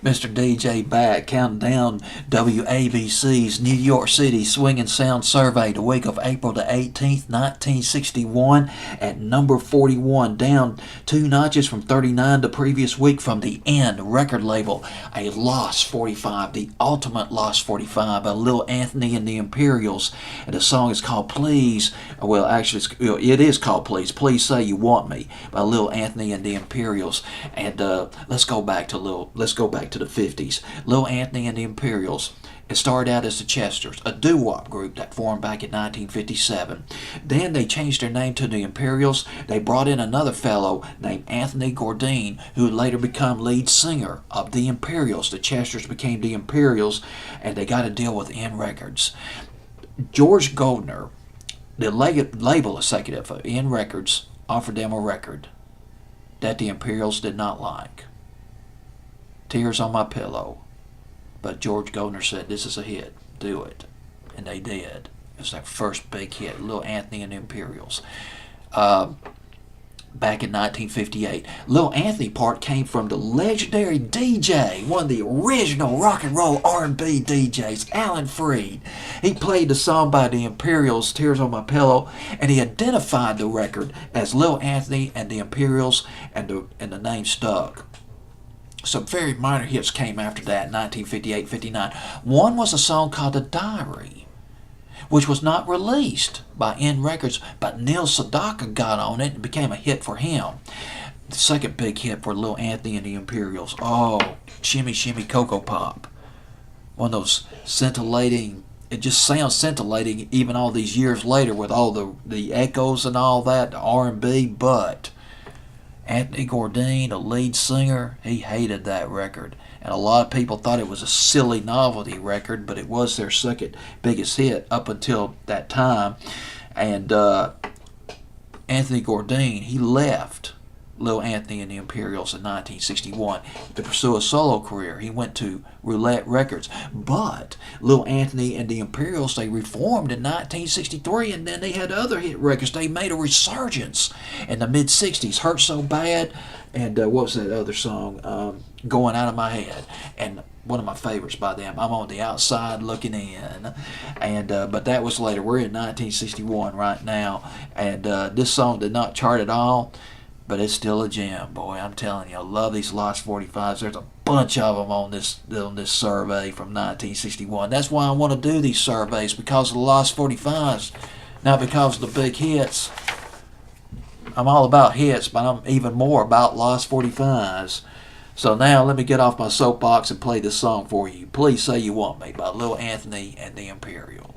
Mr. DJ back, counting down WABC's New York City Swing and Sound Survey the week of April the 18th, 1961 at number 41, down 2 notches from 39 the previous week from the End record label. A lost 45, the ultimate lost 45 by Lil Anthony and the Imperials. And the song is called Please. Well, actually, it is called Please. Please Say You Want Me by Lil Anthony and the Imperials. And let's go back to the 50s. Lil Anthony and the Imperials. It started out as the Chesters, a doo-wop group that formed back in 1957. Then they changed their name to the Imperials. They brought in another fellow named Anthony Bourdain, who would later become lead singer of the Imperials. The Chesters became the Imperials, and they got a deal with N Records. George Goldner, the label executive of N Records, offered them a record that the Imperials did not like. Tears on My Pillow. But George Goldner said, this is a hit. Do it. And they did. It was their first big hit, Lil Anthony and the Imperials. Back in 1958. Lil Anthony part came from the legendary DJ, one of the original rock and roll R&B DJs, Alan Freed. He played the song by the Imperials, Tears on My Pillow, and he identified the record as Lil Anthony and the Imperials, and the name stuck. Some very minor hits came after that, 1958-59. One was a song called The Diary, which was not released by N Records, but Neil Sedaka got on it and became a hit for him. The second big hit for Lil Anthony and the Imperials, Shimmy Shimmy Cocoa Pop. One of those scintillating, it just sounds scintillating even all these years later with all the echoes and all that, the R&B, but Anthony Bourdain, the lead singer, he hated that record. And a lot of people thought it was a silly novelty record, but it was their second biggest hit up until that time. And Anthony Bourdain, he left Lil Anthony and the Imperials in 1961 to pursue a solo career. He went to Roulette Records. But Lil Anthony and the Imperials, they reformed in 1963, and then they had other hit records. They made a resurgence in the mid-60s. Hurt So Bad, and what was that other song? Going Out of My Head. And one of my favorites by them, I'm on the Outside Looking In. And but that was later. We're in 1961 right now, and this song did not chart at all, but it's still a gem, boy. I'm telling you, I love these Lost 45s. There's a bunch of them on this survey from 1961. That's why I want to do these surveys, because of the Lost 45s, not because of the big hits. I'm all about hits, but I'm even more about Lost 45s. So now let me get off my soapbox and play this song for you. Please Say You Want Me by Lil Anthony and the Imperials.